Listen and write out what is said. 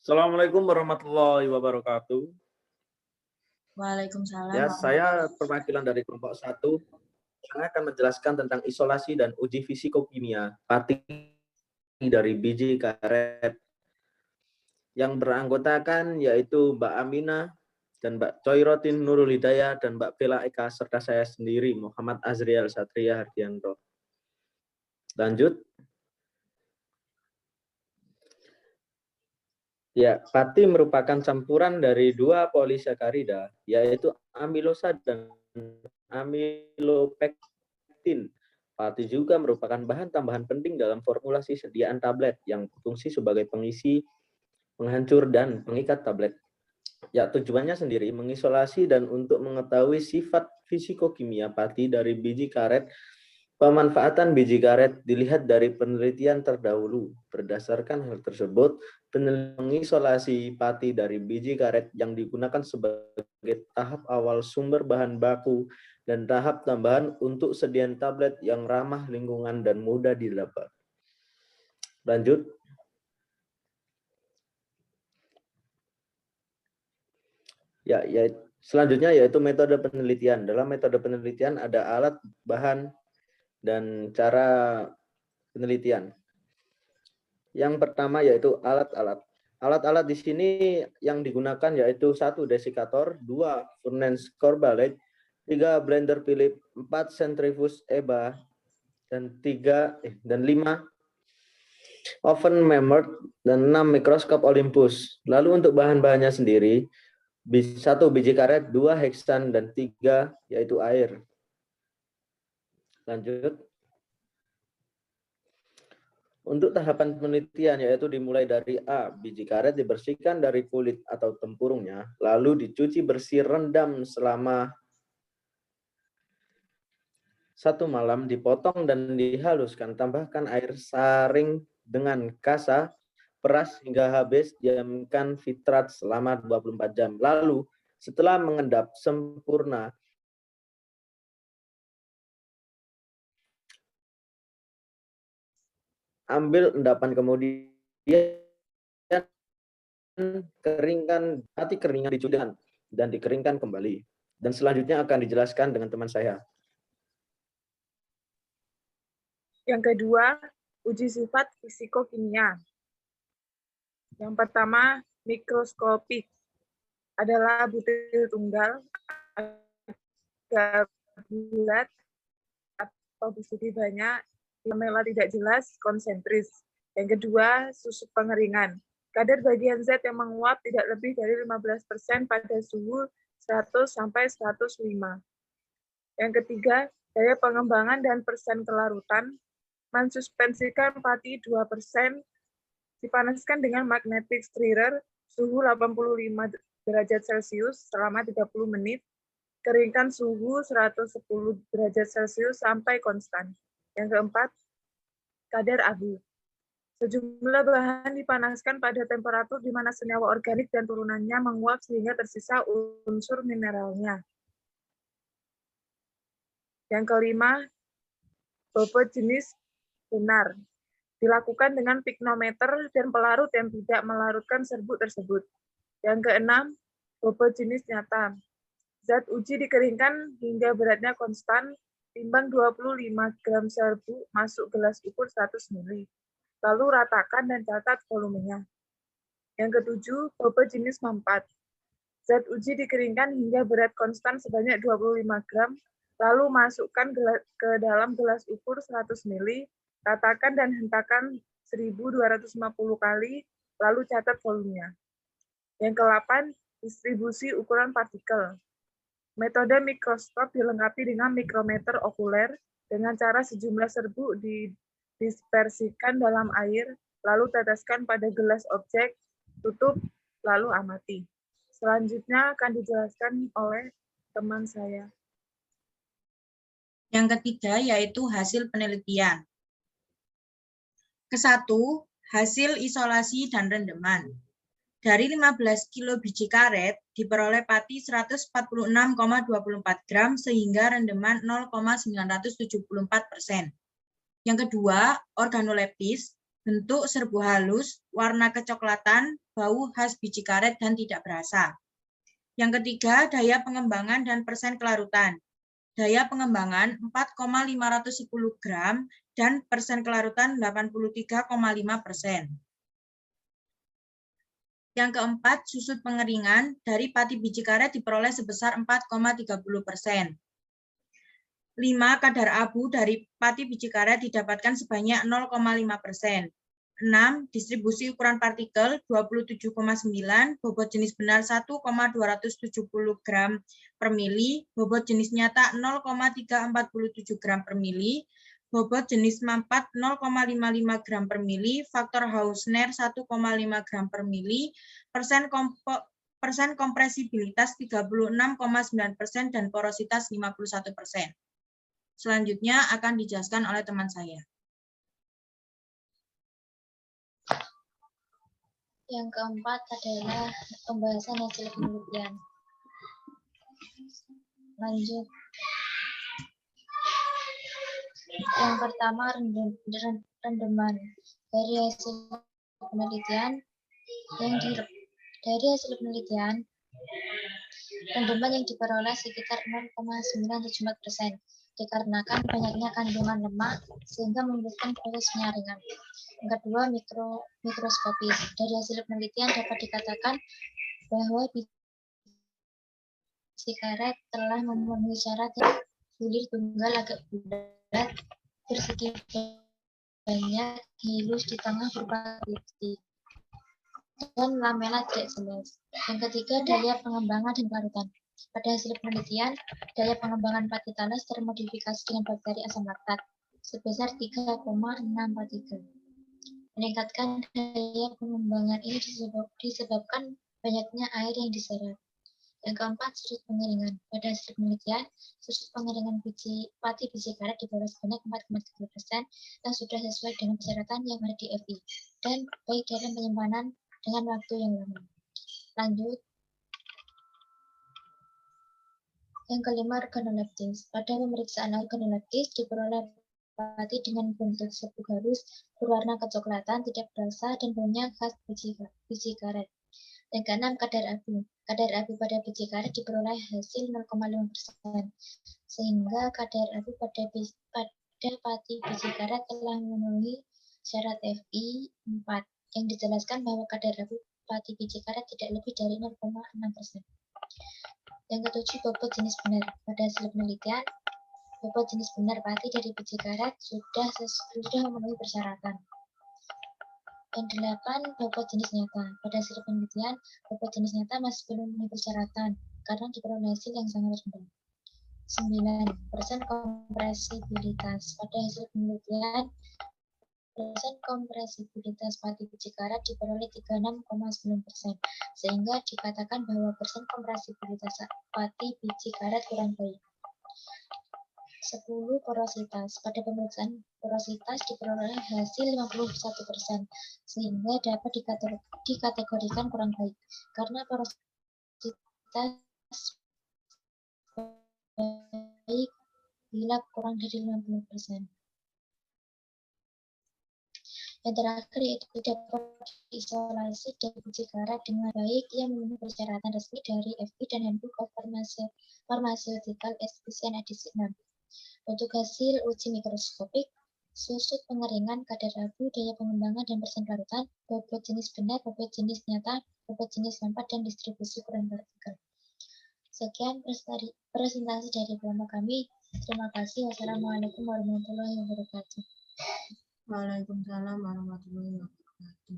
Assalamualaikum warahmatullahi wabarakatuh. Waalaikumsalam Ya, saya warahmatullahi perwakilan dari kelompok 1 yang akan menjelaskan tentang isolasi dan uji fisikokimia pati dari biji karet yang beranggotakan yaitu Mbak Aminah dan Mbak Choirotin Nurul Hidayah dan Mbak Bella Eka serta saya sendiri Muhammad Azriel Satria Hardianto. Lanjut. Ya, pati merupakan campuran dari dua polisakarida, yaitu amilosa dan amilopektin. Pati juga merupakan bahan tambahan penting dalam formulasi sediaan tablet yang berfungsi sebagai pengisi, penghancur, dan pengikat tablet. Ya, tujuannya sendiri mengisolasi dan untuk mengetahui sifat fisikokimia pati dari biji karet. Pemanfaatan biji karet dilihat dari penelitian terdahulu. Berdasarkan hal tersebut, mengisolasi pati dari biji karet yang digunakan sebagai tahap awal sumber bahan baku dan tahap tambahan untuk sediaan tablet yang ramah lingkungan dan mudah didapat. Lanjut. Ya, selanjutnya yaitu metode penelitian. Dalam metode penelitian ada alat, bahan, dan cara penelitian. Yang pertama yaitu alat-alat. Alat-alat di sini yang digunakan yaitu 1 desikator, 2 furnace Corbalite, 3 blender Philips, 4 centrifuge EBA, dan 5 oven Mammoth, dan 6 mikroskop Olympus. Lalu untuk bahan-bahannya sendiri, 1 biji karet, 2 heksan, dan 3 yaitu air. Lanjut. Untuk tahapan penelitian yaitu dimulai dari A, biji karet dibersihkan dari kulit atau tempurungnya, lalu dicuci bersih rendam selama 1 malam, dipotong dan dihaluskan, tambahkan air saring dengan kasa, peras hingga habis, diamkan fitrat selama 24 jam. Lalu setelah mengendap sempurna, ambil endapan kemudian keringkan, keringan dicucikan dan dikeringkan kembali. Dan selanjutnya akan dijelaskan dengan teman saya. Yang kedua, uji sifat fisikokimia. Yang pertama, mikroskopik adalah butir tunggal, agak bulat atau bersegi banyak, lamela tidak jelas, konsentris. Yang kedua, susut pengeringan. Kadar bagian zat yang menguap tidak lebih dari 15% pada suhu 100 sampai 105. Yang ketiga, daya pengembangan dan persen kelarutan. Mensuspensikan pati 2%, dipanaskan dengan magnetic stirrer, suhu 85 derajat Celcius selama 30 menit, keringkan suhu 110 derajat Celcius sampai konstan. Yang keempat, kadar abu. Sejumlah bahan dipanaskan pada temperatur di mana senyawa organik dan turunannya menguap sehingga tersisa unsur mineralnya. Yang kelima, bobot jenis benar. Dilakukan dengan piknometer dan pelarut yang tidak melarutkan serbuk tersebut. Yang keenam, bobot jenis nyata. Zat uji dikeringkan hingga beratnya konstan, timbang 25 gram serbuk masuk gelas ukur 100 ml. Lalu ratakan dan catat volumenya. Yang ketujuh, bobot jenis mempat. Zat uji dikeringkan hingga berat konstan sebanyak 25 gram, lalu masukkan ke dalam gelas ukur 100 ml, ratakan dan hentakan 1250 kali, lalu catat volumenya. Yang ke-8, distribusi ukuran partikel. Metode mikroskop dilengkapi dengan mikrometer okuler dengan cara sejumlah serbuk didispersikan dalam air, lalu teteskan pada gelas objek, tutup, lalu amati. Selanjutnya akan dijelaskan oleh teman saya. Yang ketiga yaitu hasil penelitian. Kesatu, hasil isolasi dan rendeman. Dari 15 kilo biji karet diperoleh pati 146,24 gram sehingga rendeman 0,974%. Yang kedua, organoleptis bentuk serbu halus, warna kecoklatan, bau khas biji karet dan tidak berasa. Yang ketiga, daya pengembangan dan persen kelarutan. Daya pengembangan 4,510 gram dan persen kelarutan 83,5%. Yang keempat, susut pengeringan dari pati biji karet diperoleh sebesar 4,30%. 5. Kadar abu dari pati biji karet didapatkan sebanyak 0,5%. 6. Distribusi ukuran partikel 27,9, bobot jenis benar 1,270 gram per mili, bobot jenis nyata 0,347 gram per mili, bobot jenis mampat 0,55 gram per mili, faktor Hausner 1,5 gram per mili, persen kompresibilitas 36,9% dan porositas 51%. Selanjutnya akan dijelaskan oleh teman saya. Yang keempat adalah pembahasan hasil penelitian. Lanjut. Yang pertama, rendeman. Dari hasil penelitian rendeman yang diperoleh sekitar 0,974%. Dikarenakan banyaknya kandungan lemak sehingga membutuhkan proses penyaringan. Yang kedua, mikroskopis. Dari hasil penelitian dapat dikatakan bahwa biji karet telah memenuhi syarat yang bulir tunggal agak bulat, bersegi banyak, halus di tengah berupa titik, dan lamela tidak jelas. Yang ketiga, daya pengembangan dan kelarutan. Pada hasil penelitian, daya pengembangan pati talas termodifikasi dengan bakteri asam laktat sebesar 3,643. Meningkatkan daya pengembangan ini disebabkan banyaknya air yang diserap. Yang keempat, susut pengeringan. Pada hasil penelitian, susut pengeringan pati biji karet diperoleh sebanyak 4,3% yang sudah sesuai dengan persyaratan yang ada di FI dan baik dalam penyimpanan dengan waktu yang lama. Lanjut. Yang kelima, organoleptis. Pada pemeriksaan organoleptis diperoleh pati dengan bentuk serbu halus, berwarna kecoklatan, tidak berasa, dan baunya khas biji karet. Yang keenam, kadar abu. Kadar abu pada biji karet diperoleh hasil 0,5%, sehingga kadar abu pada pati biji karet telah memenuhi syarat FI 4, yang dijelaskan bahwa kadar abu pati biji karet tidak lebih dari 0,6%. Yang ketujuh, bobot jenis benar. Pada hasil penelitian, bobot jenis benar pati dari biji karet sudah memenuhi persyaratan. Yang delapan, bobot jenis nyata. Pada hasil penelitian, bobot jenis nyata masih belum memenuhi persyaratan karena diperoleh hasil yang sangat rendah. 9. Kompresibilitas. Pada hasil penelitian, persen kompresibilitas pati biji karet diperoleh 36,9%, sehingga dikatakan bahwa persen kompresibilitas pati biji karet kurang baik. 10. Porositas. Pada pemeriksaan porositas diperoleh hasil 51%, sehingga dapat dikategorikan kurang baik, karena porositas baik bila kurang dari 50%. Yang terakhir yaitu dapat diisolasi dari biji karet dengan baik yang memenuhi persyaratan resmi dari FI dan Handbook of Pharmaceutical Efficient Edisi 6. Untuk hasil uji mikroskopik, susut pengeringan, kadar abu, daya pengembangan dan persen kelarutan, bobot jenis benar, bobot jenis nyata, bobot jenis mampat, dan distribusi ukuran partikel. Sekian presentasi dari kelompok kami. Terima kasih. Wassalamualaikum warahmatullahi wabarakatuh. Waalaikumsalam warahmatullahi wabarakatuh.